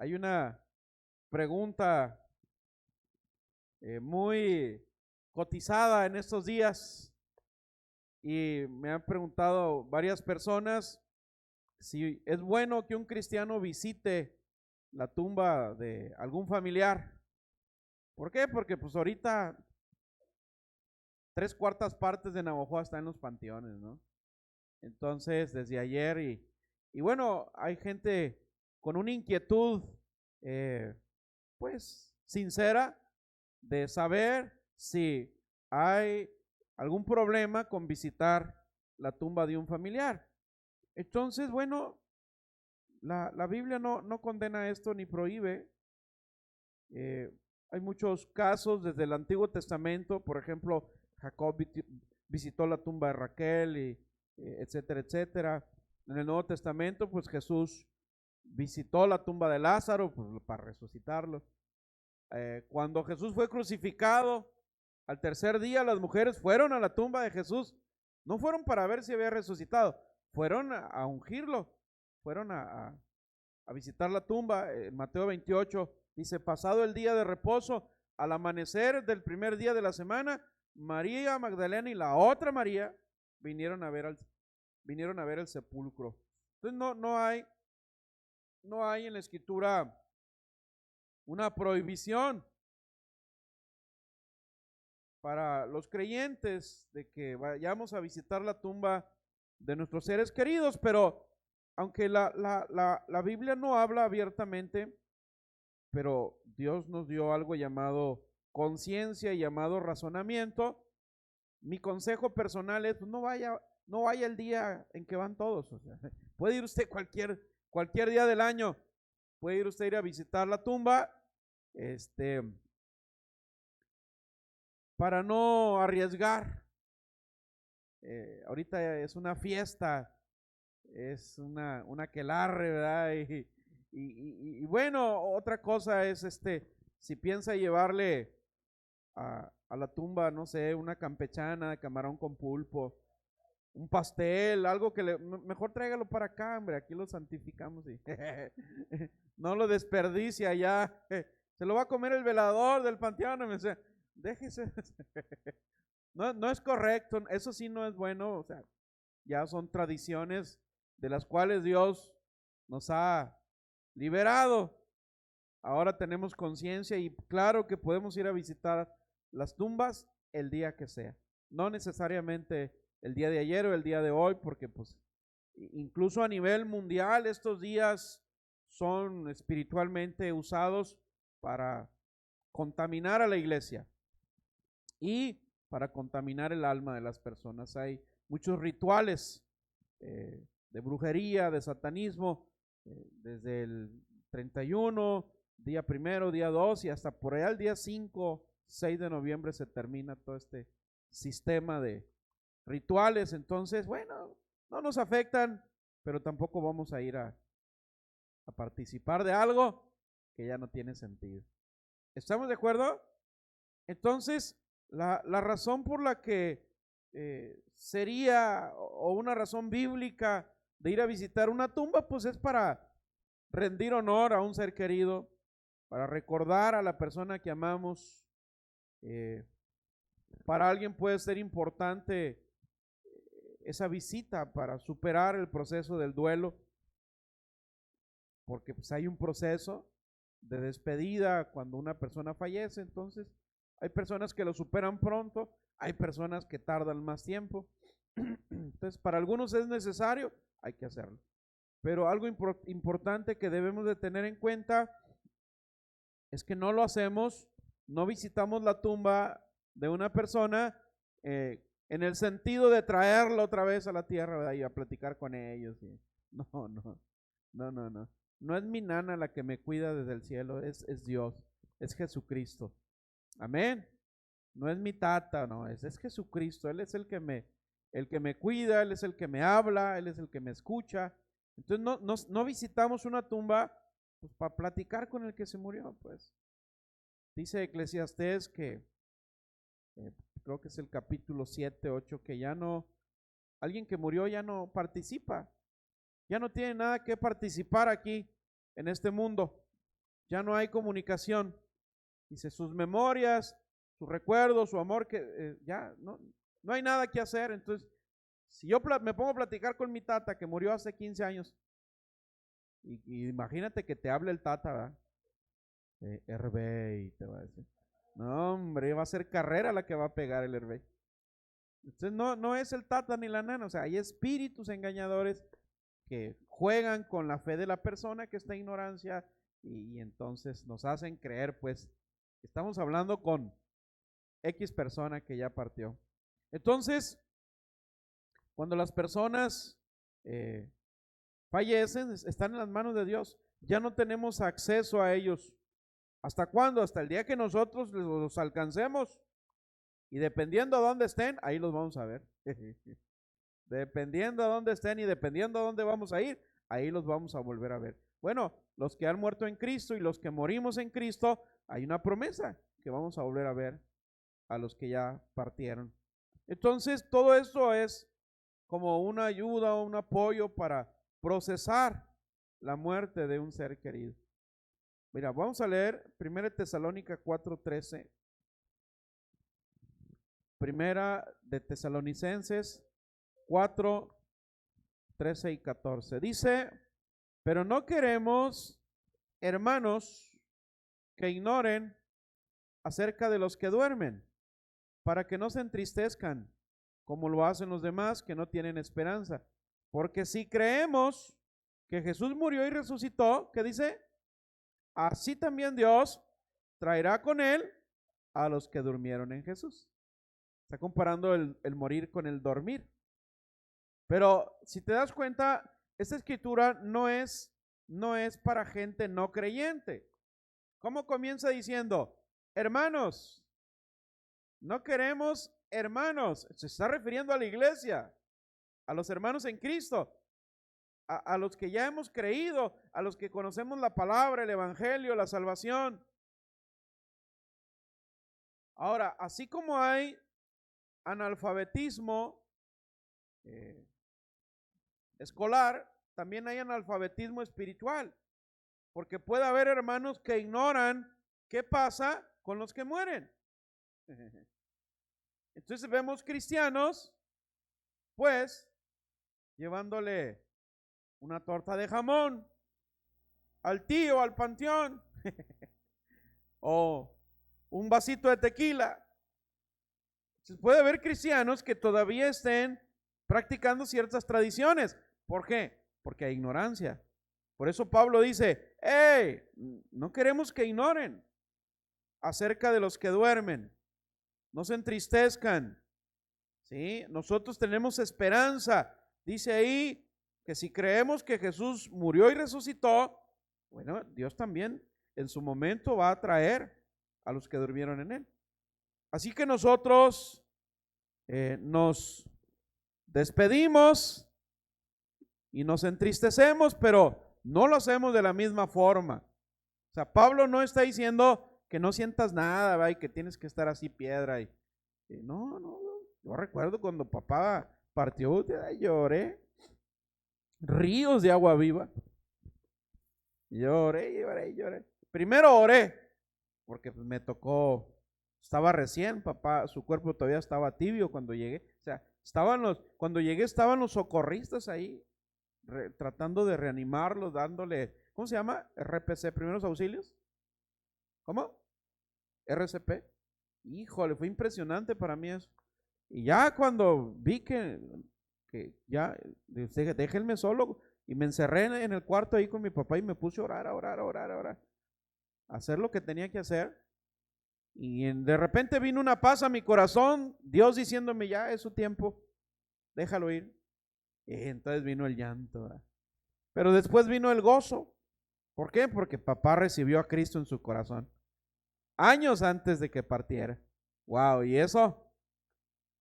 Hay una pregunta muy cotizada en estos días y me han preguntado varias personas si es bueno que un cristiano visite la tumba de algún familiar. ¿Por qué? Porque pues ahorita 3/4 partes de Navajo está en los panteones, ¿no? Entonces, desde ayer y bueno, hay gente con una inquietud, eh, pues, sincera de saber si hay algún problema con visitar la tumba de un familiar. Entonces, bueno, la Biblia no condena esto ni prohíbe. Eh, Hay muchos casos desde el Antiguo Testamento, por ejemplo, Jacob visitó la tumba de Raquel, y etcétera, etcétera. En el Nuevo Testamento, pues Jesús visitó la tumba de Lázaro pues, para resucitarlo. Cuando Jesús fue crucificado, al tercer día las mujeres fueron a la tumba de Jesús. No fueron para ver si había resucitado, fueron a ungirlo, fueron a visitar la tumba. Mateo 28 dice, pasado el día de reposo, al amanecer del primer día de la semana, María Magdalena y la otra María vinieron a ver el sepulcro. Entonces no hay en la escritura una prohibición para los creyentes de que vayamos a visitar la tumba de nuestros seres queridos, pero aunque la Biblia no habla abiertamente, pero Dios nos dio algo llamado conciencia y llamado razonamiento. Mi consejo personal es, pues, no vaya el día en que van todos. O sea, puede ir usted cualquier día del año, puede ir usted a visitar la tumba, para no arriesgar. Ahorita es una fiesta, es una aquelarre, ¿verdad? Y bueno, otra cosa es si piensa llevarle a la tumba, no sé, una campechana de camarón con pulpo, un pastel, algo que mejor tráigalo para acá, hombre, aquí lo santificamos y no lo desperdicia ya, se lo va a comer el velador del panteón, me dice, déjese, no es correcto, eso sí no es bueno, o sea, ya son tradiciones de las cuales Dios nos ha liberado. Ahora tenemos conciencia y claro que podemos ir a visitar las tumbas el día que sea. No necesariamente el día de ayer o el día de hoy, porque pues incluso a nivel mundial estos días son espiritualmente usados para contaminar a la iglesia y para contaminar el alma de las personas. Hay muchos rituales de brujería, de satanismo, desde el 31, día primero, día 2 y hasta por allá el día 5, 6 de noviembre se termina todo este sistema de rituales. Entonces, bueno, no nos afectan, pero tampoco vamos a ir a participar de algo que ya no tiene sentido. ¿Estamos de acuerdo? Entonces, la razón por la que sería o una razón bíblica de ir a visitar una tumba, pues es para rendir honor a un ser querido, para recordar a la persona que amamos. Para alguien puede ser importante esa visita para superar el proceso del duelo, porque pues hay un proceso de despedida cuando una persona fallece. Entonces hay personas que lo superan pronto, hay personas que tardan más tiempo. Entonces para algunos es necesario, hay que hacerlo. Pero algo importante que debemos de tener en cuenta es que no lo hacemos, no visitamos la tumba de una persona en el sentido de traerla otra vez a la tierra, ¿verdad? Y a platicar con ellos. No. No es mi nana la que me cuida desde el cielo, es Dios, es Jesucristo. Amén. No es mi tata, no, es Jesucristo. Él es el que me cuida, Él es el que me habla, Él es el que me escucha. Entonces no visitamos una tumba pues, para platicar con el que se murió, pues. Dice Eclesiastés que, creo que es el capítulo 7, 8, que ya no, alguien que murió ya no participa, ya no tiene nada que participar aquí en este mundo. ya no hay comunicación. Dice, sus memorias, sus recuerdos, su amor, que ya no hay nada que hacer. Entonces, si yo me pongo a platicar con mi tata que murió hace 15 años, y imagínate que te hable el tata, ¿verdad? Herbey, te va a decir. No, hombre, va a ser carrera la que va a pegar el Herbey. Entonces no es el tata ni la nana, o sea, hay espíritus engañadores que juegan con la fe de la persona que está en ignorancia y entonces nos hacen creer, pues, que estamos hablando con X persona que ya partió. Entonces, cuando las personas fallecen, están en las manos de Dios, ya no tenemos acceso a ellos. ¿Hasta cuándo? Hasta el día que nosotros los alcancemos. Y dependiendo a dónde estén, ahí los vamos a ver. Dependiendo a dónde estén y dependiendo a dónde vamos a ir, ahí los vamos a volver a ver. Bueno, los que han muerto en Cristo y los que morimos en Cristo, hay una promesa que vamos a volver a ver a los que ya partieron. Entonces, todo esto es como una ayuda o un apoyo para procesar la muerte de un ser querido. Mira, vamos a leer 1 Tesalónica 4:13. Primera de Tesalonicenses 4:13 y 14. Dice, pero no queremos, hermanos, que ignoren acerca de los que duermen, para que no se entristezcan, como lo hacen los demás que no tienen esperanza. Porque si creemos que Jesús murió y resucitó, ¿qué dice? Así también Dios traerá con él a los que durmieron en Jesús. Está comparando el morir con el dormir. Pero si te das cuenta, esta escritura no es para gente no creyente. ¿Cómo comienza diciendo? Hermanos, no queremos hermanos. Se está refiriendo a la iglesia, a los hermanos en Cristo, a los que ya hemos creído, a los que conocemos la palabra, el evangelio, la salvación. Ahora, así como hay analfabetismo escolar, también hay analfabetismo espiritual, porque puede haber hermanos que ignoran qué pasa con los que mueren. Entonces vemos cristianos, pues, llevándole una torta de jamón al tío, al panteón, o un vasito de tequila. Entonces puede haber cristianos que todavía estén practicando ciertas tradiciones. ¿Por qué? Porque hay ignorancia. Por eso Pablo dice, hey, no queremos que ignoren acerca de los que duermen. No se entristezcan. ¿Sí? Nosotros tenemos esperanza. Dice ahí que si creemos que Jesús murió y resucitó, bueno, Dios también en su momento va a traer a los que durmieron en él. Así que nosotros nos despedimos y nos entristecemos, pero no lo hacemos de la misma forma. O sea, Pablo no está diciendo que no sientas nada, ¿va? Y que tienes que estar así piedra. No. Yo recuerdo cuando papá partió, lloré, ríos de agua viva. Lloré. Primero oré, porque me tocó, estaba recién, papá, su cuerpo todavía estaba tibio cuando llegué. O sea, cuando llegué estaban los socorristas ahí, tratando de reanimarlos, dándole, ¿cómo se llama? RPC, primeros auxilios. ¿Cómo? RCP. Híjole, fue impresionante para mí eso. Y ya cuando vi que ya, dije, déjenme solo, y me encerré en el cuarto ahí con mi papá y me puse a orar, hacer lo que tenía que hacer. Y de repente vino una paz a mi corazón, Dios diciéndome, ya es su tiempo, déjalo ir. Y entonces vino el llanto, ¿verdad? Pero después vino el gozo. ¿Por qué? Porque papá recibió a Cristo en su corazón años antes de que partiera. Wow, y eso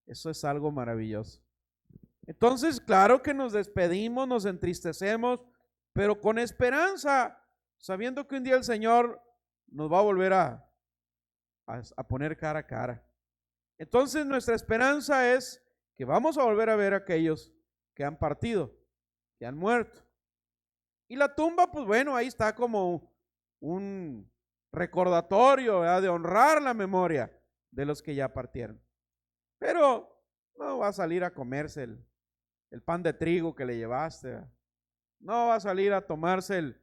es algo maravilloso. Entonces, claro que nos despedimos, nos entristecemos, pero con esperanza, sabiendo que un día el Señor nos va a volver a poner cara a cara. Entonces, nuestra esperanza es que vamos a volver a ver a aquellos que han partido, que han muerto. Y la tumba, pues bueno, ahí está como un recordatorio, ¿verdad?, de honrar la memoria de los que ya partieron. Pero no va a salir a comerse el pan de trigo que le llevaste, ¿verdad? No va a salir a tomarse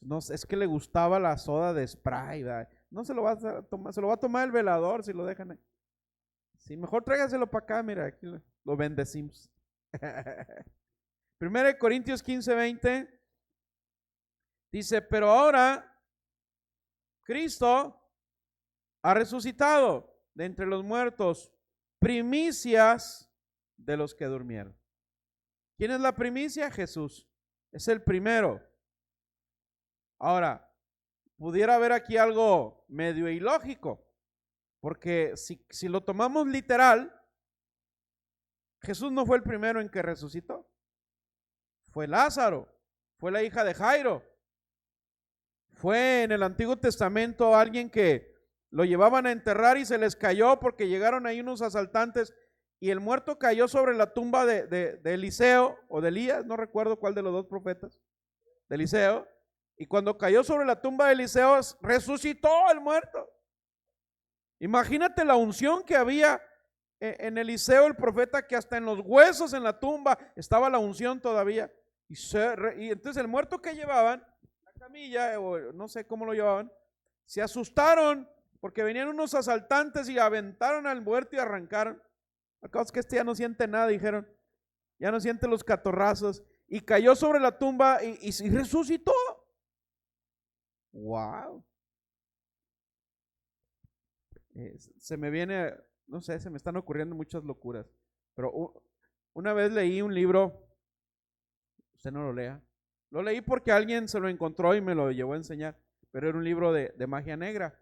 no sé, es que le gustaba la soda de Sprite, ¿verdad? No se lo va a tomar, se lo va a tomar el velador si lo dejan ahí. Sí, mejor tráigaselo para acá, mira, aquí lo bendecimos. 1 Corintios 15:20 dice, pero ahora Cristo ha resucitado de entre los muertos, primicias de los que durmieron. ¿Quién es la primicia? Jesús. Es el primero. Ahora, pudiera haber aquí algo medio ilógico, porque si lo tomamos literal, Jesús no fue el primero en que resucitó. Fue Lázaro, fue la hija de Jairo. Fue en el Antiguo Testamento alguien que lo llevaban a enterrar y se les cayó porque llegaron ahí unos asaltantes y el muerto cayó sobre la tumba de Eliseo o de Elías, no recuerdo cuál de los dos profetas, de Eliseo. Y cuando cayó sobre la tumba de Eliseo, resucitó el muerto. Imagínate la unción que había en Eliseo, el profeta, que hasta en los huesos en la tumba estaba la unción todavía. Y entonces el muerto que llevaban, la camilla, o no sé cómo lo llevaban, se asustaron porque venían unos asaltantes y aventaron al muerto y arrancaron. Acabas que este ya no siente nada, dijeron, ya no siente los catorrazos. Y cayó sobre la tumba y resucitó. Wow. Se me viene, no sé, se me están ocurriendo muchas locuras. Pero una vez leí un libro, usted no lo lea. Lo leí porque alguien se lo encontró y me lo llevó a enseñar, pero era un libro de magia negra.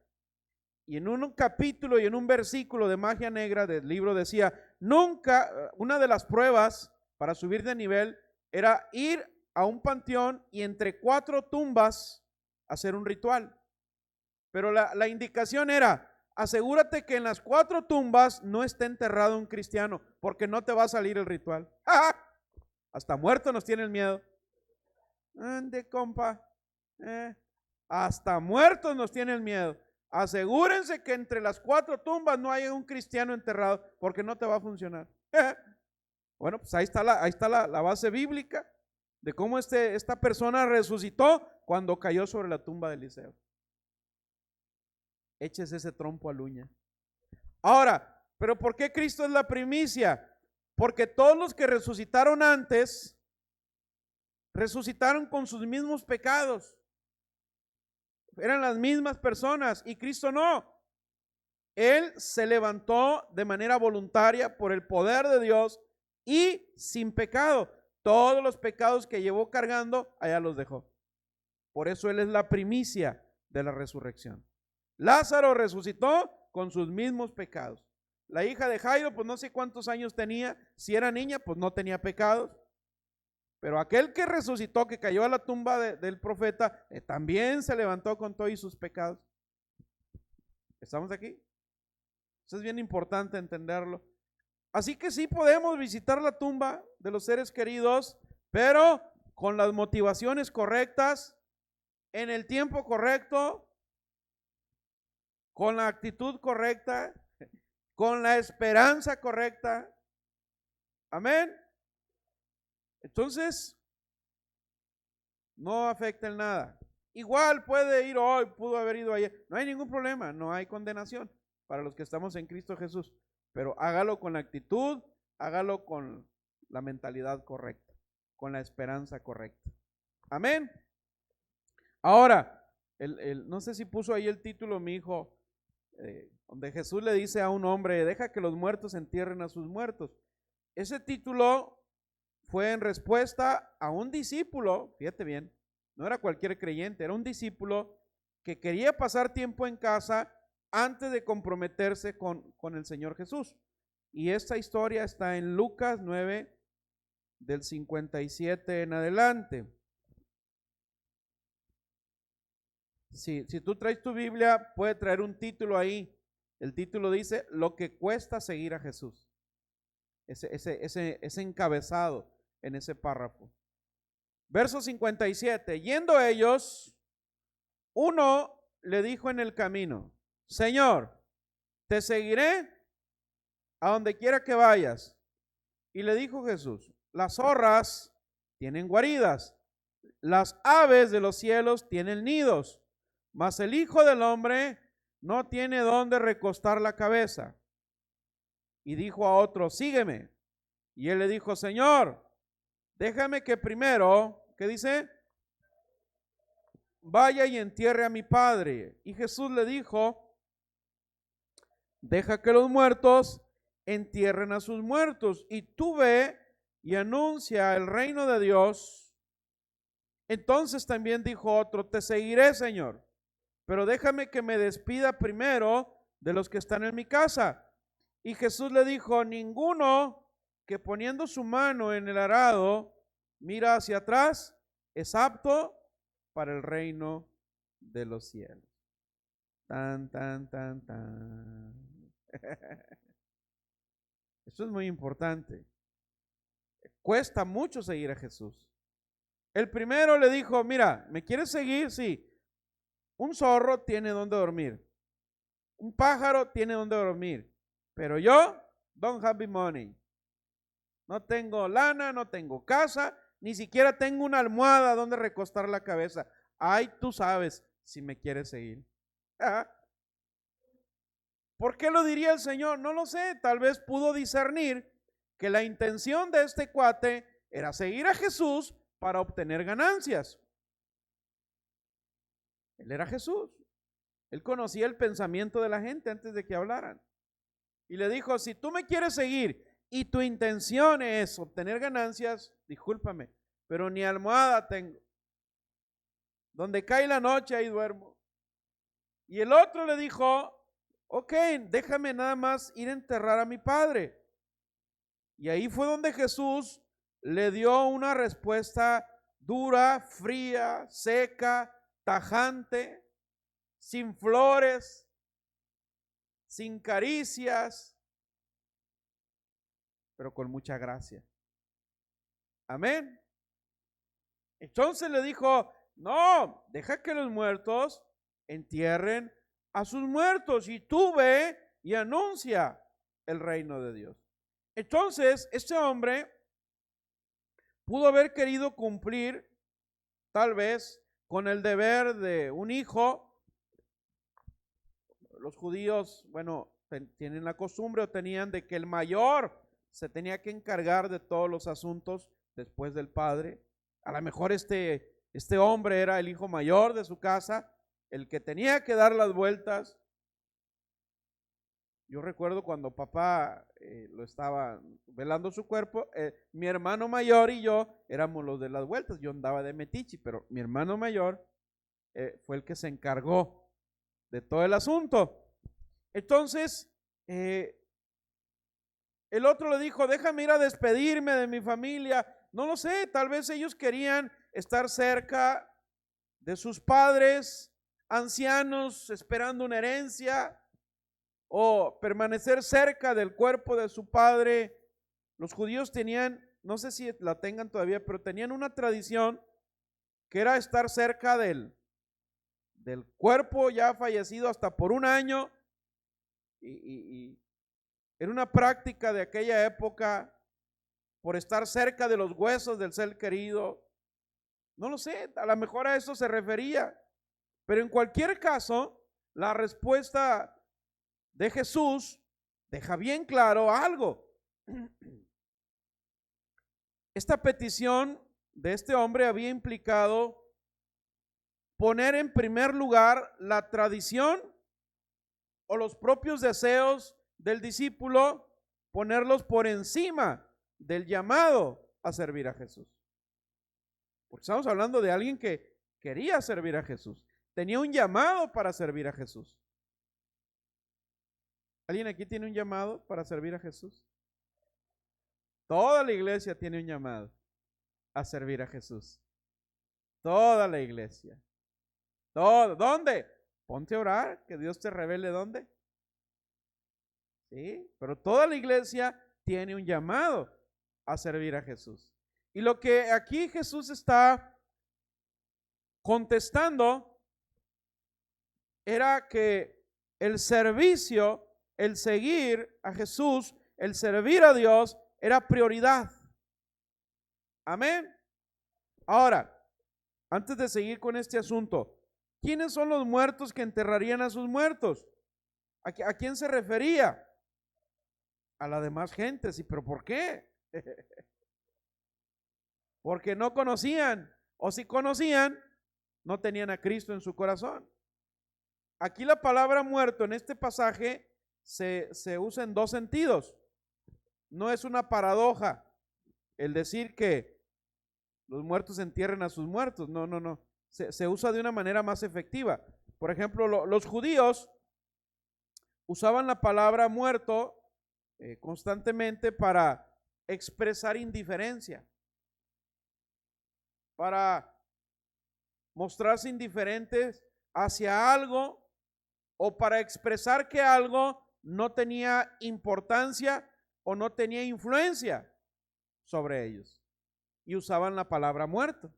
Y en un capítulo y en un versículo de magia negra del libro decía, nunca, una de las pruebas para subir de nivel era ir a un panteón y entre 4 tumbas hacer un ritual. Pero la indicación era, asegúrate que en las 4 tumbas no esté enterrado un cristiano, porque no te va a salir el ritual. Hasta muertos nos tienen miedo. Ande, compa. Hasta muertos nos tienen miedo. Asegúrense que entre las 4 tumbas no haya un cristiano enterrado, porque no te va a funcionar. Bueno, pues ahí está la base bíblica de cómo esta persona resucitó cuando cayó sobre la tumba de Eliseo. Échese ese trompo al uña. Ahora, ¿pero por qué Cristo es la primicia? Porque todos los que resucitaron antes, resucitaron con sus mismos pecados. Eran las mismas personas y Cristo no. Él se levantó de manera voluntaria por el poder de Dios y sin pecado. Todos los pecados que llevó cargando, allá los dejó. Por eso Él es la primicia de la resurrección. Lázaro resucitó con sus mismos pecados. La hija de Jairo, pues no sé cuántos años tenía. Si era niña, pues no tenía pecados. Pero aquel que resucitó, que cayó a la tumba del profeta, también se levantó con todos sus pecados. ¿Estamos aquí? Eso es bien importante entenderlo. Así que sí podemos visitar la tumba de los seres queridos, pero con las motivaciones correctas, en el tiempo correcto, con la actitud correcta, con la esperanza correcta. Amén. Entonces, no afecta en nada. Igual puede ir hoy, pudo haber ido ayer. No hay ningún problema, no hay condenación para los que estamos en Cristo Jesús. Pero hágalo con la actitud, hágalo con la mentalidad correcta, con la esperanza correcta. Amén. Ahora, no sé si puso ahí el título mi hijo, donde Jesús le dice a un hombre, deja que los muertos entierren a sus muertos. Ese título fue en respuesta a un discípulo, fíjate bien, no era cualquier creyente, era un discípulo que quería pasar tiempo en casa antes de comprometerse con el Señor Jesús. Y esta historia está en Lucas 9, del 57 en adelante. Si tú traes tu Biblia, puede traer un título ahí. El título dice, lo que cuesta seguir a Jesús. Ese encabezado en ese párrafo. Verso 57, yendo ellos, Uno le dijo en el camino: Señor, te seguiré a donde quiera que vayas. Y le dijo Jesús: las zorras tienen guaridas, las aves de los cielos tienen nidos, mas el Hijo del Hombre no tiene dónde recostar la cabeza. Y dijo a otro: sígueme. Y él le dijo: Señor, déjame que primero, ¿qué dice? Vaya y entierre a mi padre. Y Jesús le dijo: deja que los muertos entierren a sus muertos, y tú ve y anuncia el reino de Dios. Entonces también dijo otro: te seguiré, Señor, pero déjame que me despida primero de los que están en mi casa. Y Jesús le dijo: ninguno que poniendo su mano en el arado mira hacia atrás es apto para el reino de los cielos. Tan, tan, tan, tan. Esto es muy importante. Cuesta mucho seguir a Jesús. El primero le dijo: mira, ¿me quieres seguir? Sí. Un zorro tiene donde dormir. Un pájaro tiene donde dormir. Pero yo, don't have the money. No tengo lana, no tengo casa, ni siquiera tengo una almohada donde recostar la cabeza. Ay, tú sabes si me quieres seguir. ¿Por qué lo diría el Señor? No lo sé. Tal vez pudo discernir que la intención de este cuate era seguir a Jesús para obtener ganancias. Él era Jesús. Él conocía el pensamiento de la gente antes de que hablaran. Y le dijo: si tú me quieres seguir y tu intención es obtener ganancias, discúlpame, pero ni almohada tengo. Donde cae la noche, ahí duermo. Y el otro le dijo: ok, déjame nada más ir a enterrar a mi padre. Y ahí fue donde Jesús le dio una respuesta dura, fría, seca, tajante, sin flores, sin caricias, pero con mucha gracia. Amén. Entonces le dijo: no, deja que los muertos entierren a sus muertos, y tú ve y anuncia el reino de Dios. Entonces, este hombre pudo haber querido cumplir tal vez con el deber de un hijo. Los judíos, bueno, tienen la costumbre, o tenían, de que el mayor se tenía que encargar de todos los asuntos después del padre. A lo mejor este hombre era el hijo mayor de su casa, el que tenía que dar las vueltas. Yo recuerdo cuando papá lo estaba velando su cuerpo, mi hermano mayor y yo éramos los de las vueltas. Yo andaba de metiche, pero mi hermano mayor fue el que se encargó de todo el asunto. Entonces, el otro le dijo: déjame ir a despedirme de mi familia. No lo sé, tal vez ellos querían estar cerca de sus padres ancianos esperando una herencia, o permanecer cerca del cuerpo de su padre. Los judíos tenían, no sé si la tengan todavía, pero tenían una tradición que era estar cerca del cuerpo ya fallecido hasta por un año, y era una práctica de aquella época, por estar cerca de los huesos del ser querido. No lo sé, a lo mejor a eso se refería, pero en cualquier caso, la respuesta de Jesús deja bien claro algo. Esta petición de este hombre había implicado poner en primer lugar la tradición o los propios deseos del discípulo, ponerlos por encima del llamado a servir a Jesús. Porque estamos hablando de alguien que quería servir a Jesús, tenía un llamado para servir a Jesús. ¿Alguien aquí tiene un llamado para servir a Jesús? Toda la iglesia tiene un llamado a servir a Jesús. Toda la iglesia. Todo. ¿Dónde? Ponte a orar, que Dios te revele dónde. Sí, pero toda la iglesia tiene un llamado a servir a Jesús. Y lo que aquí Jesús está contestando era que el servicio, el seguir a Jesús, el servir a Dios, era prioridad. Amén. Ahora, antes de seguir con este asunto, ¿quiénes son los muertos que enterrarían a sus muertos? ¿A quién se refería? A la demás gente. Sí, pero ¿por qué? Porque no conocían, o si conocían, no tenían a Cristo en su corazón. Aquí la palabra muerto en este pasaje se usa en dos sentidos. No es una paradoja el decir que los muertos entierren a sus muertos. No, no, no. Se usa de una manera más efectiva. Por ejemplo, los judíos usaban la palabra muerto constantemente para expresar indiferencia, para mostrarse indiferentes hacia algo o para expresar que algo no tenía importancia o no tenía influencia sobre ellos. Y usaban la palabra muerto.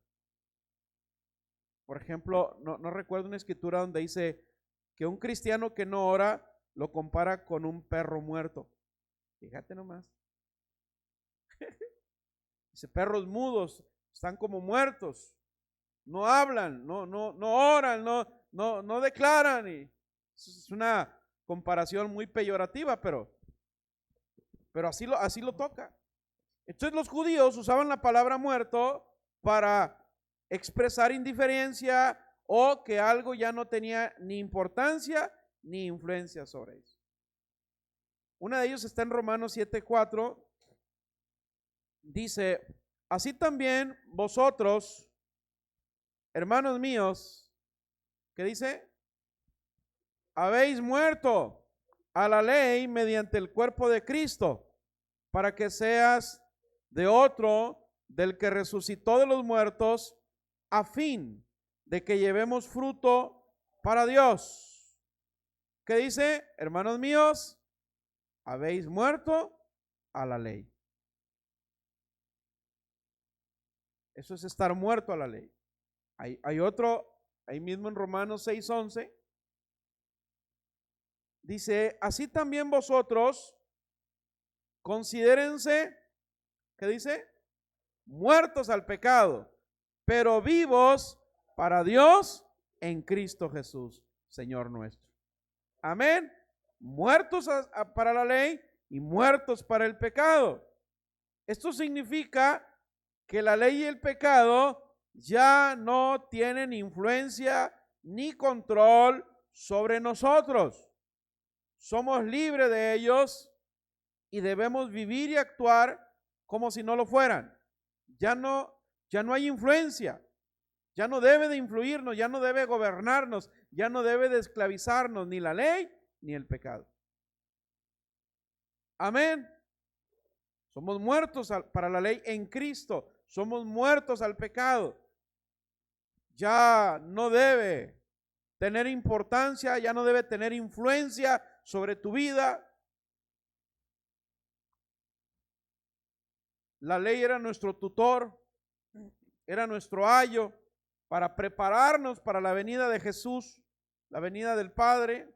Por ejemplo, no recuerdo una escritura donde dice que un cristiano que no ora lo compara con un perro muerto. Fíjate nomás. Dice, perros mudos están como muertos, no hablan, no oran, no declaran. Y es una comparación muy peyorativa, pero así lo toca. Entonces los judíos usaban la palabra muerto para expresar indiferencia o que algo ya no tenía ni importancia ni influencia sobre ellos. Una de ellos está en Romanos 7:4. Dice, así también vosotros, hermanos míos, ¿qué dice? Habéis muerto a la ley mediante el cuerpo de Cristo, para que seas de otro, del que resucitó de los muertos, a fin de que llevemos fruto para Dios. ¿Qué dice? Hermanos míos, habéis muerto a la ley. Eso es estar muerto a la ley. Hay otro, ahí mismo en Romanos 6:11, dice, así también vosotros considérense, ¿qué dice? Muertos al pecado, pero vivos para Dios en Cristo Jesús, Señor nuestro. Amén. Muertos para la ley y muertos para el pecado. Esto significa que la ley y el pecado ya no tienen influencia ni control sobre nosotros. Somos libres de ellos y debemos vivir y actuar como si no lo fueran. Ya no hay influencia, ya no debe de influirnos, ya no debe gobernarnos, ya no debe de esclavizarnos ni la ley ni el pecado. Amén. Somos muertos para la ley en Cristo, somos muertos al pecado. Ya no debe tener importancia, ya no debe tener influencia sobre tu vida. La ley era nuestro tutor, era nuestro ayo para prepararnos para la venida de Jesús, la venida del Padre.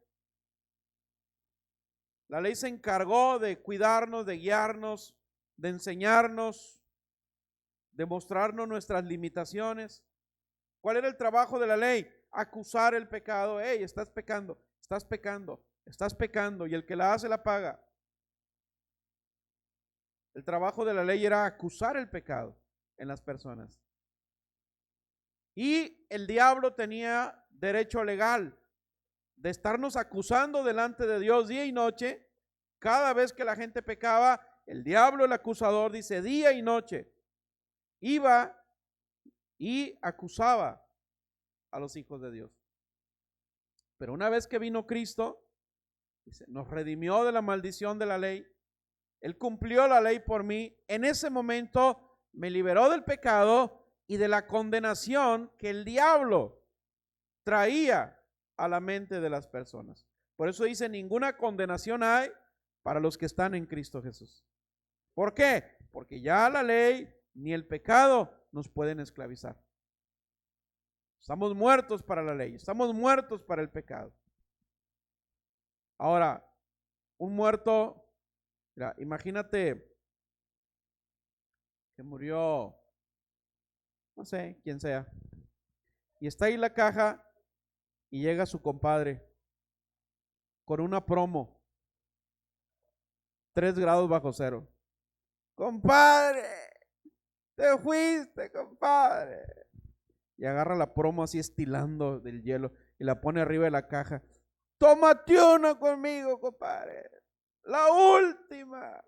La ley se encargó de cuidarnos, de guiarnos, de enseñarnos, de mostrarnos nuestras limitaciones. ¿Cuál era el trabajo de la ley? Acusar el pecado. Hey, estás pecando, estás pecando, estás pecando, y el que la hace la paga. El trabajo de la ley era acusar el pecado en las personas. Y el diablo tenía derecho legal de estarnos acusando delante de Dios día y noche. Cada vez que la gente pecaba, el diablo, el acusador, dice día y noche, iba y acusaba a los hijos de Dios. Pero una vez que vino Cristo, dice, nos redimió de la maldición de la ley. Él cumplió la ley por mí. En ese momento me liberó del pecado y de la condenación que el diablo traía a la mente de las personas. Por eso dice, ninguna condenación hay para los que están en Cristo Jesús. ¿Por qué? Porque ya la ley ni el pecado nos pueden esclavizar. Estamos muertos para la ley, estamos muertos para el pecado. Ahora, un muerto, mira, imagínate que murió, no sé, quién sea, y está ahí la caja y llega su compadre con una promo, 3 grados bajo cero. Compadre, te fuiste, compadre. Y agarra la promo así estilando del hielo y la pone arriba de la caja. Tómate una conmigo, compadre. La última.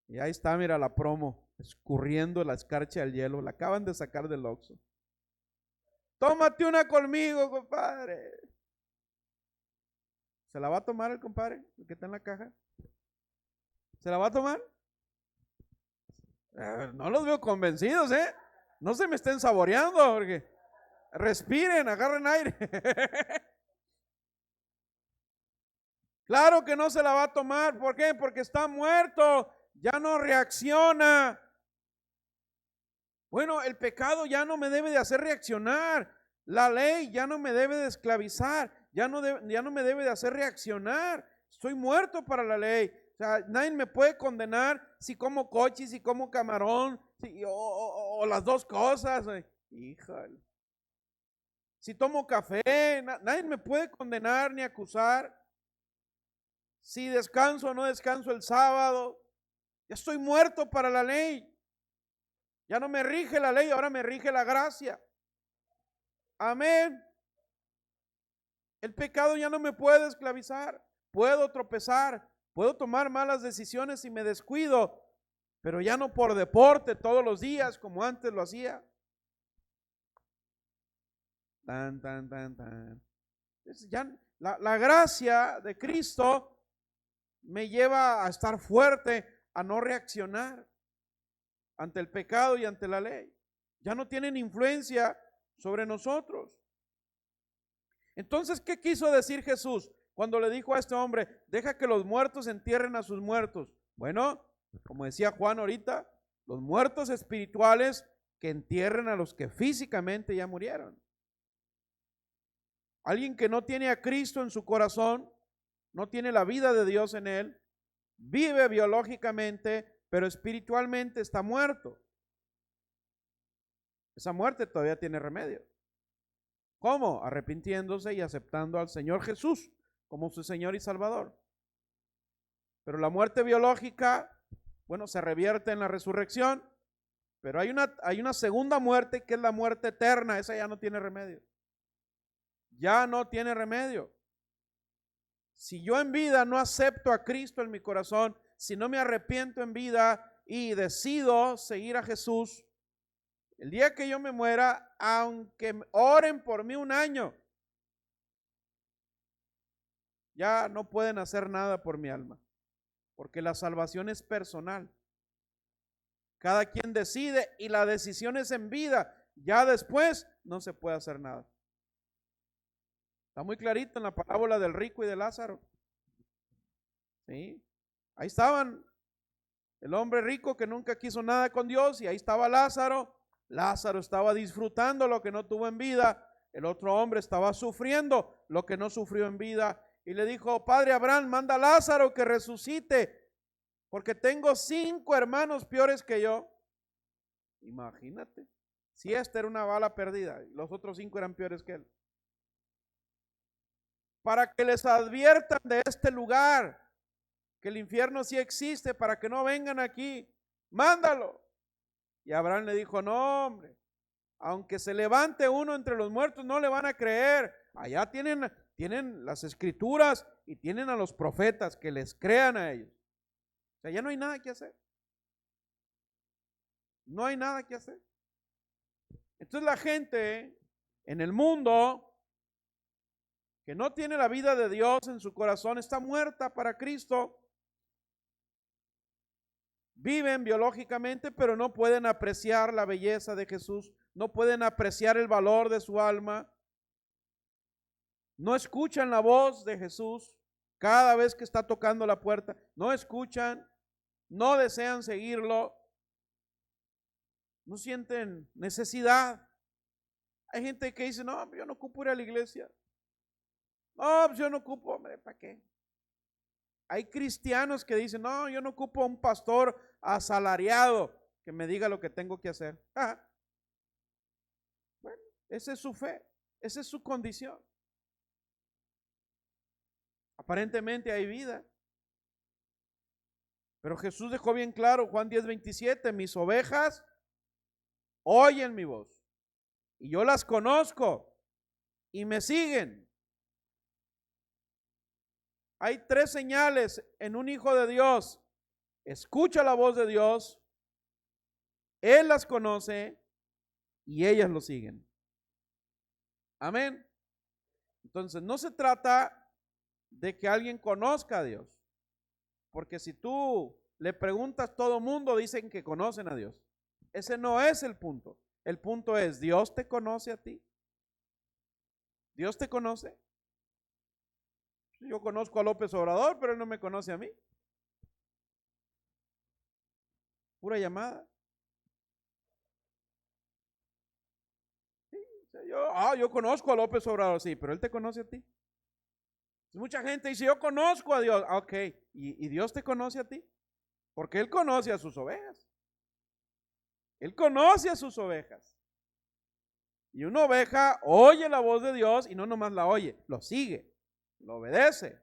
Y ahí está, mira la promo, escurriendo la escarcha del hielo. La acaban de sacar del Oxxo. Tómate una conmigo, compadre. ¿Se la va a tomar el compadre, el que está en la caja? ¿Se la va a tomar? No los veo convencidos, ¿eh? No se me estén saboreando, porque respiren, agarren aire. Claro que no se la va a tomar. ¿Por qué? Porque está muerto, ya no reacciona. Bueno, el pecado ya no me debe de hacer reaccionar. La ley ya no me debe de esclavizar, ya no me debe de hacer reaccionar. Estoy muerto para la ley. O sea, nadie me puede condenar si como cochis, si como camarón, o las dos cosas. Híjole. Si tomo café, nadie me puede condenar ni acusar. Si descanso o no descanso el sábado, ya estoy muerto para la ley. Ya no me rige la ley, ahora me rige la gracia. Amén. El pecado ya no me puede esclavizar. Puedo tropezar, puedo tomar malas decisiones si me descuido, pero ya no por deporte todos los días como antes lo hacía. Tan. Ya la gracia de Cristo me lleva a estar fuerte, a no reaccionar ante el pecado y ante la ley. Ya no tienen influencia sobre nosotros. Entonces, ¿qué quiso decir Jesús cuando le dijo a este hombre, deja que los muertos entierren a sus muertos? Bueno, como decía Juan ahorita, los muertos espirituales que entierren a los que físicamente ya murieron. Alguien que no tiene a Cristo en su corazón, no tiene la vida de Dios en él, vive biológicamente, pero espiritualmente está muerto. Esa muerte todavía tiene remedio. ¿Cómo? Arrepintiéndose y aceptando al Señor Jesús como su Señor y Salvador. Pero la muerte biológica, bueno, se revierte en la resurrección, pero hay una segunda muerte que es la muerte eterna. Esa ya no tiene remedio. Ya no tiene remedio. Si yo en vida no acepto a Cristo en mi corazón, si no me arrepiento en vida y decido seguir a Jesús, el día que yo me muera, aunque oren por mí un año, ya no pueden hacer nada por mi alma, porque la salvación es personal. Cada quien decide y la decisión es en vida. Ya después no se puede hacer nada. Está muy clarito en la parábola del rico y de Lázaro. ¿Sí? Ahí estaban el hombre rico que nunca quiso nada con Dios, y ahí estaba Lázaro. Lázaro estaba disfrutando lo que no tuvo en vida. El otro hombre estaba sufriendo lo que no sufrió en vida. Y le dijo, Padre Abraham, manda a Lázaro que resucite, porque tengo 5 hermanos peores que yo. Imagínate, si esta era una bala perdida y los otros 5 eran peores que él. Para que les adviertan de este lugar, que el infierno sí existe, para que no vengan aquí, mándalo. Y Abraham le dijo, no hombre, aunque se levante uno entre los muertos, no le van a creer. Allá tienen las escrituras y tienen a los profetas, que les crean a ellos. O sea, ya no hay nada que hacer. No hay nada que hacer. Entonces la gente en el mundo que no tiene la vida de Dios en su corazón está muerta para Cristo. Viven biológicamente, pero no pueden apreciar la belleza de Jesús, no pueden apreciar el valor de su alma, no escuchan la voz de Jesús cada vez que está tocando la puerta, no escuchan, no desean seguirlo, no sienten necesidad. Hay gente que dice, no, yo no ocupo ir a la iglesia. No, pues yo no ocupo, hombre, ¿para qué? Hay cristianos que dicen, no, yo no ocupo a un pastor asalariado que me diga lo que tengo que hacer. Bueno, esa es su fe, esa es su condición. Aparentemente hay vida. Pero Jesús dejó bien claro, Juan 10:27, mis ovejas oyen mi voz y yo las conozco y me siguen. Hay 3 señales en un hijo de Dios. Escucha la voz de Dios, Él las conoce y ellas lo siguen. Amén. Entonces no se trata de que alguien conozca a Dios, porque si tú le preguntas, todo mundo dicen que conocen a Dios. Ese no es el punto. El punto es, ¿Dios te conoce a ti? ¿Dios te conoce? Yo conozco a López Obrador, pero él no me conoce a mí. Pura llamada. Sí, yo conozco a López Obrador, sí, pero él te conoce a ti. Mucha gente dice, yo conozco a Dios. Ok, ¿y Dios te conoce a ti? Porque Él conoce a sus ovejas. Él conoce a sus ovejas. Y una oveja oye la voz de Dios y no nomás la oye, lo sigue, lo obedece.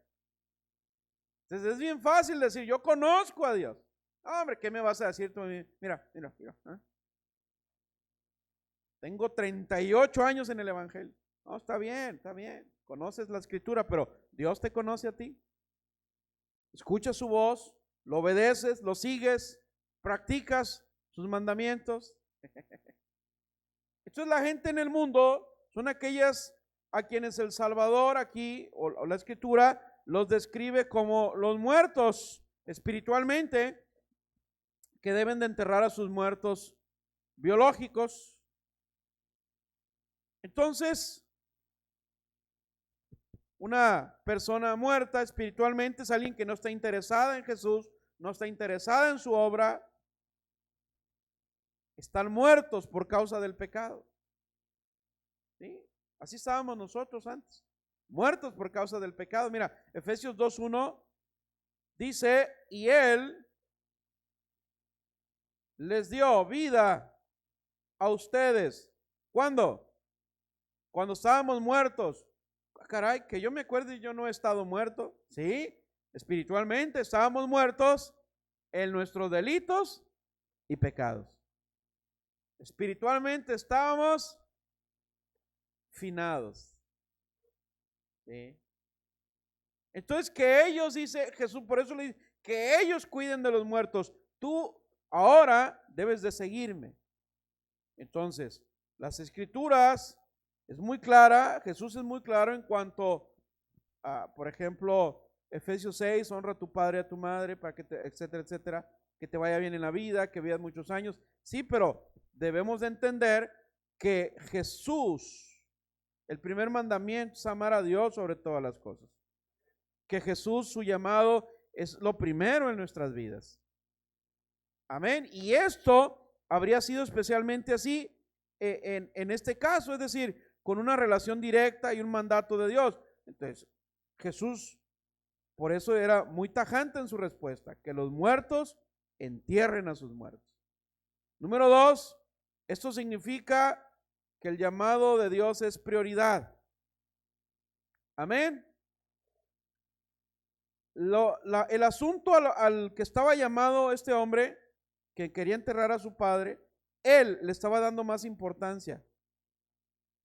Entonces es bien fácil decir, yo conozco a Dios. Hombre, ¿qué me vas a decir tú? Mira. Tengo 38 años en el Evangelio. No, está bien. Conoces la Escritura, pero Dios te conoce a ti. Escuchas su voz, lo obedeces, lo sigues, practicas sus mandamientos. Entonces la gente en el mundo son aquellas a quienes el Salvador aquí, o la Escritura, los describe como los muertos espiritualmente, que deben de enterrar a sus muertos biológicos. Entonces, una persona muerta espiritualmente es alguien que no está interesada en Jesús, no está interesada en su obra. Están muertos por causa del pecado. ¿Sí? Así estábamos nosotros antes, muertos por causa del pecado. Mira, Efesios 2:1 dice, y Él les dio vida a ustedes. ¿Cuándo? Cuando estábamos muertos. Caray, que yo me acuerde, yo no he estado muerto. Sí, espiritualmente estábamos muertos en nuestros delitos y pecados. Espiritualmente estábamos finados. ¿Sí? Entonces que ellos, dice Jesús, por eso le dice, que ellos cuiden de los muertos. Tú ahora debes de seguirme. Entonces, las Escrituras es muy clara, Jesús es muy claro en cuanto a, por ejemplo, Efesios 6, honra a tu padre y a tu madre, para que etcétera, que te vaya bien en la vida, que vivas muchos años. Sí, pero debemos de entender que Jesús, el primer mandamiento es amar a Dios sobre todas las cosas. Que Jesús, su llamado es lo primero en nuestras vidas. Amén. Y esto habría sido especialmente así en este caso, es decir, con una relación directa y un mandato de Dios. Entonces, Jesús, por eso era muy tajante en su respuesta, que los muertos entierren a sus muertos. Número 2, esto significa que el llamado de Dios es prioridad. Amén. El asunto al que estaba llamado este hombre, que quería enterrar a su padre, él le estaba dando más importancia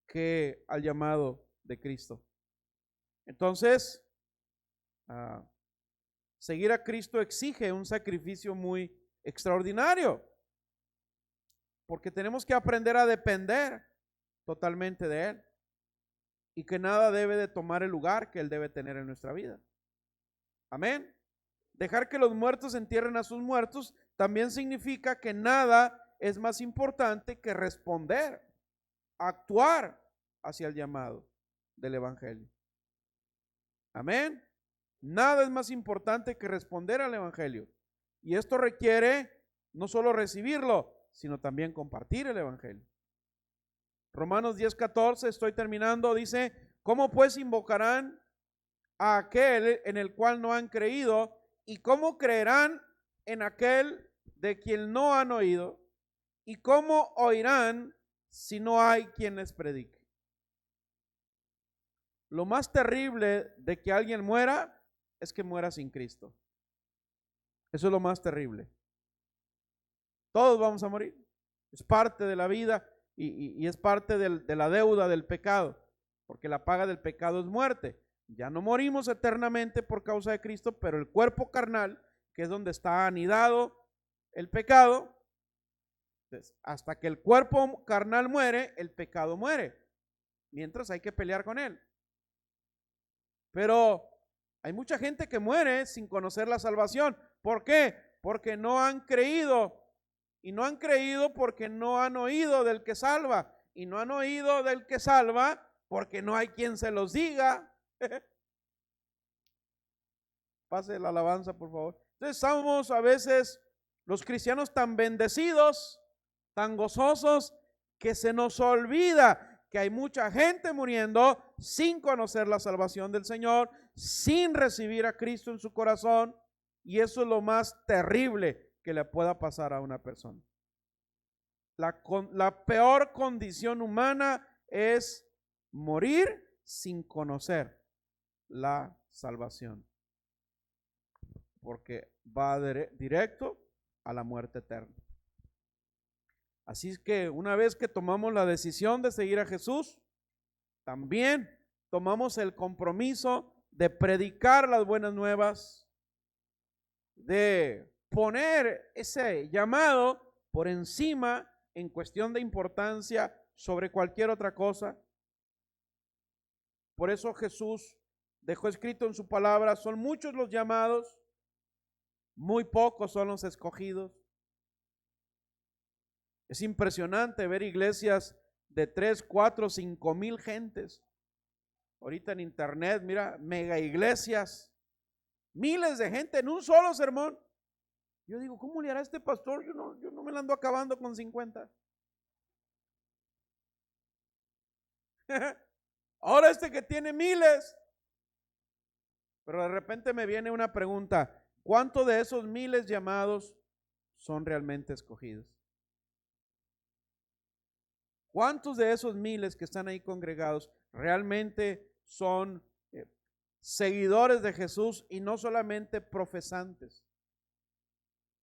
que al llamado de Cristo. Entonces, seguir a Cristo exige un sacrificio muy extraordinario, porque tenemos que aprender a depender totalmente de Él y que nada debe de tomar el lugar que Él debe tener en nuestra vida. Amén. Dejar que los muertos entierren a sus muertos también significa que nada es más importante que responder, actuar hacia el llamado del Evangelio. Amén. Nada es más importante que responder al Evangelio. Y esto requiere no solo recibirlo, sino también compartir el Evangelio. Romanos 10:14, estoy terminando, dice: ¿cómo pues invocarán a aquel en el cual no han creído? ¿Y cómo creerán en aquel de quien no han oído? ¿Y cómo oirán si no hay quien les predique? Lo más terrible de que alguien muera es que muera sin Cristo. Eso es lo más terrible. Todos vamos a morir. Es parte de la vida y es parte de la deuda del pecado, porque la paga del pecado es muerte. Ya no morimos eternamente por causa de Cristo, pero el cuerpo carnal, que es donde está anidado el pecado, entonces, hasta que el cuerpo carnal muere, el pecado muere. Mientras hay que pelear con él. Pero hay mucha gente que muere sin conocer la salvación. ¿Por qué? Porque no han creído. Y no han creído porque no han oído del que salva. Y no han oído del que salva porque no hay quien se los diga. Pase la alabanza, por favor. Entonces estamos a veces los cristianos tan bendecidos, tan gozosos, que se nos olvida que hay mucha gente muriendo sin conocer la salvación del Señor, sin recibir a Cristo en su corazón, y eso es lo más terrible que le pueda pasar a una persona. La peor condición humana es morir sin conocer la salvación, porque va directo a la muerte eterna. Así es que una vez que tomamos la decisión de seguir a Jesús, también tomamos el compromiso de predicar las buenas nuevas, de poner ese llamado por encima en cuestión de importancia sobre cualquier otra cosa. Por eso Jesús dejó escrito en su palabra: son muchos los llamados, muy pocos son los escogidos. Es impresionante ver iglesias de 3, 4, 5 mil gentes. Ahorita en internet, mira, mega iglesias, miles de gente en un solo sermón. Yo digo, ¿cómo le hará este pastor? Yo no me la ando acabando con 50. Ahora este que tiene miles. Pero de repente me viene una pregunta: ¿cuántos de esos miles llamados son realmente escogidos? ¿Cuántos de esos miles que están ahí congregados realmente son seguidores de Jesús y no solamente profesantes?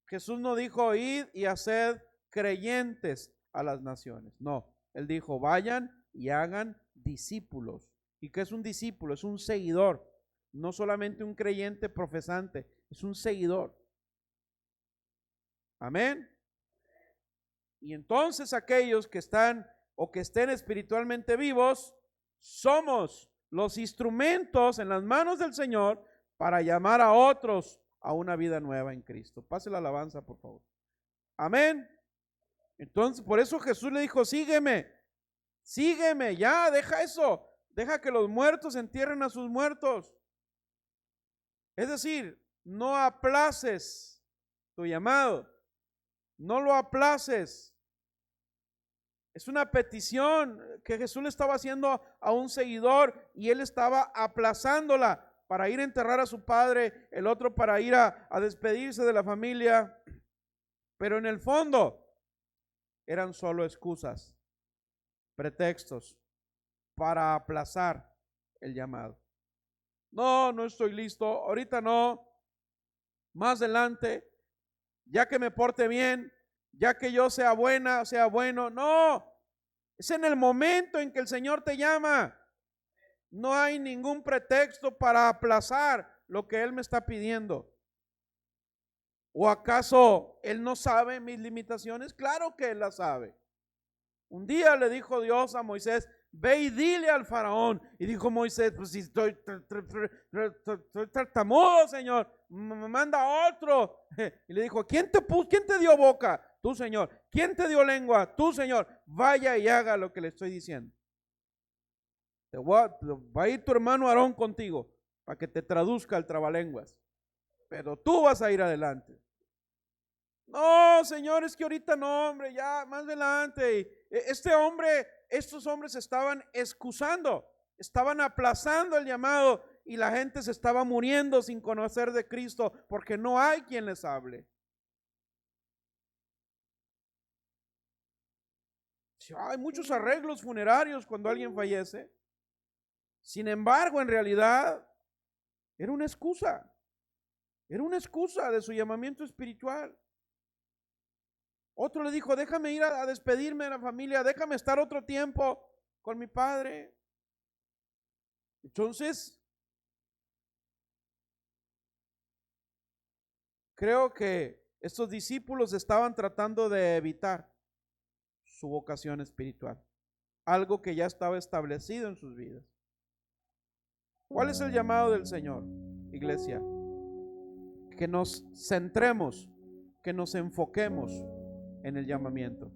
Jesús no dijo: id y haced creyentes a las naciones. No, Él dijo: vayan y hagan discípulos. ¿Y qué es un discípulo? Es un seguidor, no solamente un creyente profesante, es un seguidor. Amén. Y entonces aquellos que están o que estén espiritualmente vivos, somos los instrumentos en las manos del Señor para llamar a otros a una vida nueva en Cristo. Pase la alabanza, por favor. Amén. Entonces, por eso Jesús le dijo: sígueme, sígueme, ya, deja eso, deja que los muertos entierren a sus muertos. Es decir, no aplaces tu llamado, no lo aplaces. Es una petición que Jesús le estaba haciendo a un seguidor y él estaba aplazándola para ir a enterrar a su padre, el otro para ir a despedirse de la familia. Pero en el fondo eran solo excusas, pretextos para aplazar el llamado. No estoy listo, ahorita no, más adelante, ya que me porte bien, ya que yo sea buena, sea bueno. No, es en el momento en que el Señor te llama. No hay ningún pretexto para aplazar lo que Él me está pidiendo. ¿O acaso Él no sabe mis limitaciones? Claro que Él las sabe. Un día le dijo Dios a Moisés: ve y dile al faraón. Y dijo Moisés: pues si estoy tartamudo, Señor, me manda otro. Y le dijo: ¿quién te dio boca? Tú, Señor. ¿Quién te dio lengua? Tú, Señor. Vaya y haga lo que le estoy diciendo. Va a ir tu hermano Aarón contigo para que te traduzca el trabalenguas, pero tú vas a ir adelante. No, Señor, es que ahorita no, hombre, ya más adelante. Este hombre estos hombres estaban excusando, estaban aplazando el llamado y la gente se estaba muriendo sin conocer de Cristo porque no hay quien les hable. Hay muchos arreglos funerarios cuando alguien fallece. Sin embargo, en realidad, era una excusa. Era una excusa de su llamamiento espiritual. Otro le dijo, déjame ir a despedirme de la familia, déjame estar otro tiempo con mi padre. Entonces, creo que estos discípulos estaban tratando de evitar su vocación espiritual, algo que ya estaba establecido en sus vidas. ¿Cuál es el llamado del Señor, iglesia? Que nos centremos, que nos enfoquemos en el llamamiento.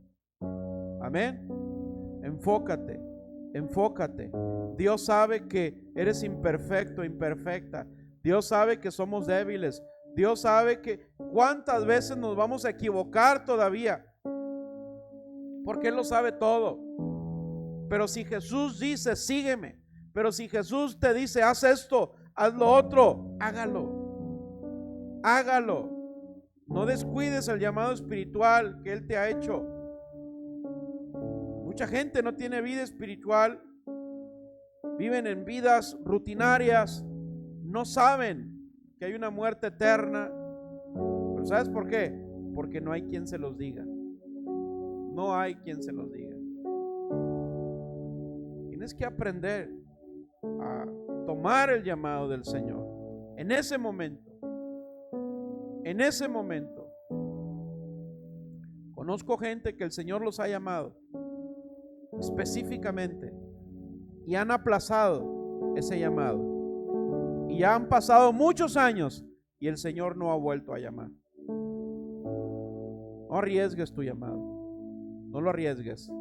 Amén. Enfócate, enfócate. Dios sabe que eres imperfecto, imperfecta. Dios sabe que somos débiles. Dios sabe que cuántas veces nos vamos a equivocar todavía, porque Él lo sabe todo. Pero si Jesús dice, sígueme, pero si Jesús te dice, haz esto, haz lo otro, hágalo. Hágalo. No descuides el llamado espiritual que Él te ha hecho. Mucha gente no tiene vida espiritual, viven en vidas rutinarias, no saben que hay una muerte eterna. Pero ¿sabes por qué? Porque no hay quien se los diga. No hay quien se los diga. Tienes que aprender a tomar el llamado del Señor. En ese momento, conozco gente que el Señor los ha llamado específicamente y han aplazado ese llamado. Y ya han pasado muchos años y el Señor no ha vuelto a llamar. No arriesgues tu llamado. No lo arriesgues.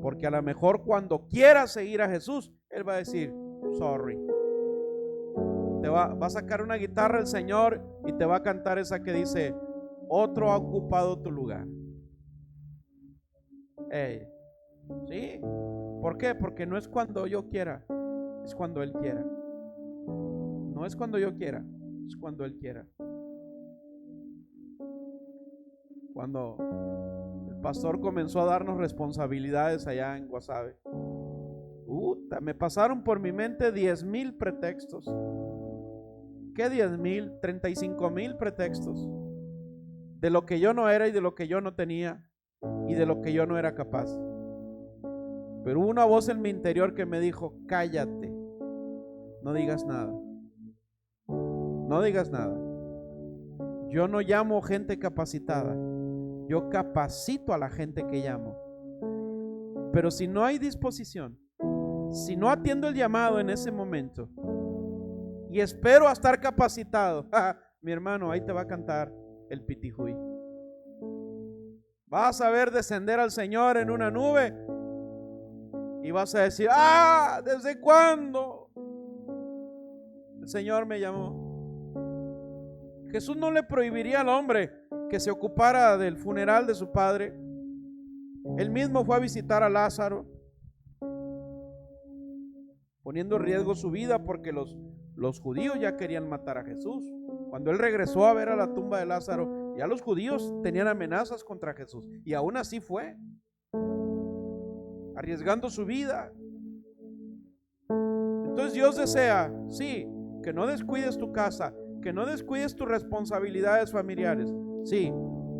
Porque a lo mejor cuando quieras seguir a Jesús, Él va a decir, sorry. Te va a sacar una guitarra el Señor y te va a cantar esa que dice, otro ha ocupado tu lugar. ¿Sí? ¿Por qué? Porque no es cuando yo quiera, es cuando Él quiera. No es cuando yo quiera, es cuando Él quiera. Cuando el pastor comenzó a darnos responsabilidades allá en Guasave, me pasaron por mi mente 10,000 pretextos. ¿Qué 10,000? 35,000 pretextos de lo que yo no era y de lo que yo no tenía y de lo que yo no era capaz. Pero hubo una voz en mi interior que me dijo, cállate, no digas nada. No digas nada. Yo no llamo gente capacitada, yo capacito a la gente que llamo. Pero si no hay disposición, si no atiendo el llamado en ese momento y espero a estar capacitado, mi hermano, ahí te va a cantar el pitijuy. Vas a ver descender al Señor en una nube y vas a decir, ¿desde cuándo el Señor me llamó? Jesús no le prohibiría al hombre que se ocupara del funeral de su padre. Él mismo fue a visitar a Lázaro, poniendo en riesgo su vida porque los judíos ya querían matar a Jesús. Cuando Él regresó a ver a la tumba de Lázaro, ya los judíos tenían amenazas contra Jesús y aún así fue, arriesgando su vida. Entonces Dios desea, sí, que no descuides tu casa, que no descuides tus responsabilidades familiares, sí,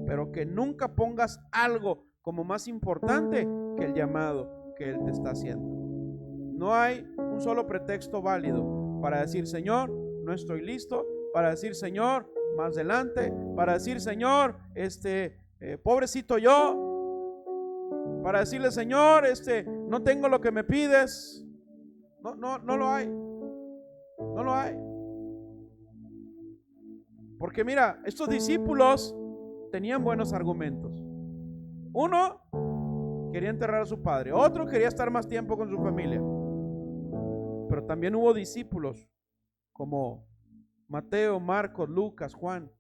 pero que nunca pongas algo como más importante que el llamado que Él te está haciendo. No hay un solo pretexto válido para decir, Señor, no estoy listo, para decir, Señor, más adelante, para decir, Señor, pobrecito yo, para decirle, Señor, no tengo lo que me pides. No lo hay. No lo hay. Porque mira, estos discípulos tenían buenos argumentos. Uno quería enterrar a su padre, otro quería estar más tiempo con su familia. Pero también hubo discípulos como Mateo, Marcos, Lucas, Juan,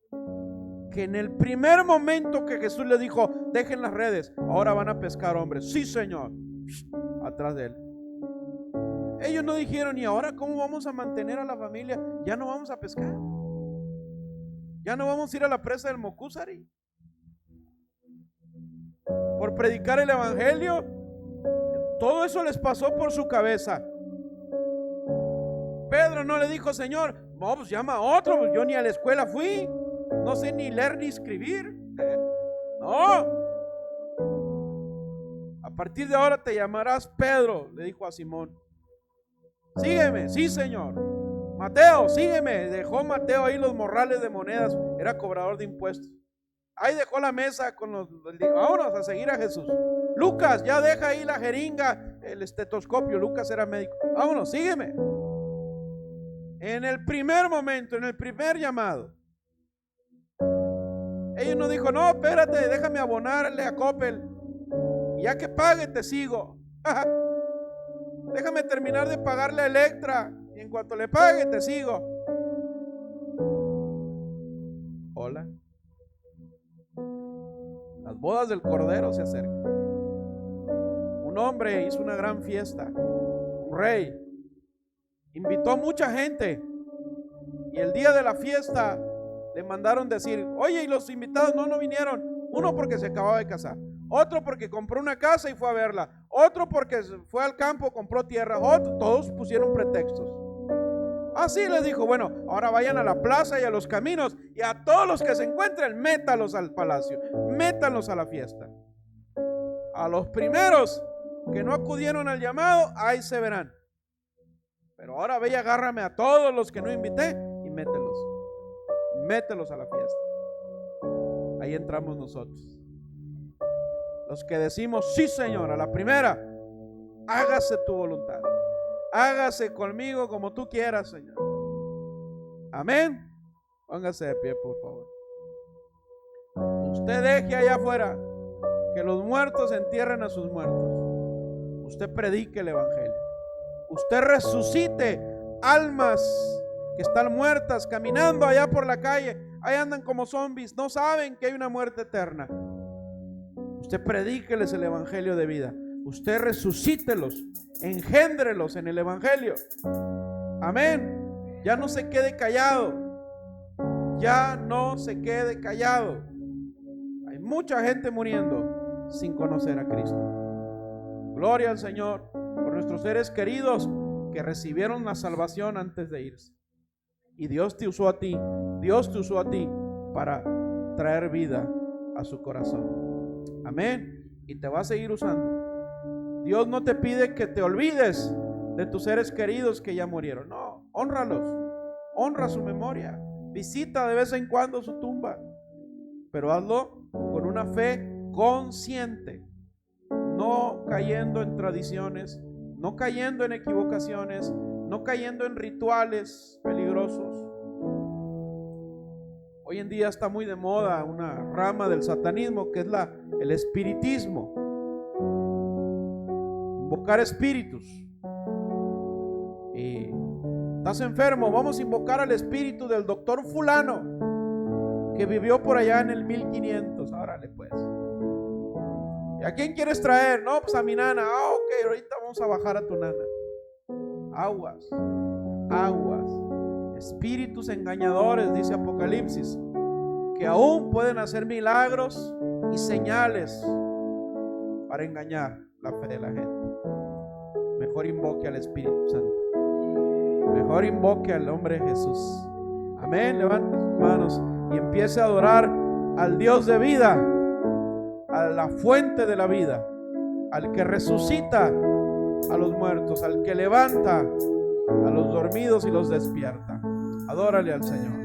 que en el primer momento que Jesús le dijo, dejen las redes, ahora van a pescar hombres. Sí, Señor. atrás de él. Ellos no dijeron: ¿y ahora cómo vamos a mantener a la familia? Ya no vamos a pescar, ya no vamos a ir a la presa del Mocúzari por predicar el evangelio. Todo eso les pasó por su cabeza. Pedro no le dijo: Señor, no, pues llama a otro, pues yo ni a la escuela fui, no sé ni leer ni escribir. No, a partir de ahora te llamarás Pedro, le dijo a Simón. Sígueme. Sí, Señor. Mateo, sígueme. Dejó Mateo ahí los morrales de monedas, era cobrador de impuestos. Ahí dejó la mesa con los, vámonos a seguir a Jesús. Lucas, ya deja ahí la jeringa, el estetoscopio. Lucas era médico. Vámonos, sígueme. En el primer momento, en el primer llamado, ellos no dijo: no, espérate, déjame abonarle a Coppel, y ya que pague te sigo. Déjame terminar de pagarle a Electra, y en cuanto le pague te sigo. Hola. Las bodas del Cordero se acercan. Un hombre hizo una gran fiesta, un rey, invitó a mucha gente, y el día de la fiesta le mandaron decir: oye, y los invitados no vinieron. Uno porque se acababa de casar, otro porque compró una casa y fue a verla, otro porque fue al campo, compró tierra, otro, todos pusieron pretextos. Así les dijo: bueno, ahora vayan a la plaza y a los caminos, y a todos los que se encuentren, métalos al palacio, métalos a la fiesta. A los primeros que no acudieron al llamado, ahí se verán. Pero ahora ve y agárrame a todos los que no invité y mételos a la fiesta. Ahí entramos nosotros, los que decimos: sí, Señor, a la primera, hágase tu voluntad, hágase conmigo como tú quieras, Señor. Amén. Póngase de pie, por favor. Usted deje allá afuera que los muertos entierren a sus muertos. Usted predique el evangelio. Usted resucite almas que están muertas, caminando allá por la calle. Ahí andan como zombies, no saben que hay una muerte eterna. Usted predíqueles el evangelio de vida. Usted resucítelos, engéndrelos en el evangelio. Amén. Ya no se quede callado. Ya no se quede callado. Hay mucha gente muriendo sin conocer a Cristo. Gloria al Señor por nuestros seres queridos que recibieron la salvación antes de irse. Y Dios te usó a ti, Dios te usó a ti para traer vida a su corazón. Amén. Y te va a seguir usando. Dios no te pide que te olvides de tus seres queridos que ya murieron. No, hónralos, honra su memoria, visita de vez en cuando su tumba, pero hazlo con una fe consciente, no cayendo en tradiciones, no cayendo en equivocaciones, no cayendo en rituales peligrosos. Hoy en día está muy de moda una rama del satanismo que es el espiritismo. Invocar espíritus. Y estás enfermo, vamos a invocar al espíritu del doctor fulano que vivió por allá en el 1500. Árale pues. ¿Y a quién quieres traer? No, pues a mi nana. Ok, ahorita vamos a bajar a tu nana. Aguas. Espíritus engañadores, dice Apocalipsis, que aún pueden hacer milagros y señales para engañar la fe de la gente. Mejor invoque al Espíritu Santo. Mejor invoque al nombre de Jesús. Amén. Levanta sus manos y empiece a adorar al Dios de vida, a la fuente de la vida, al que resucita a los muertos, al que levanta a los dormidos y los despierta. Adórale al Señor.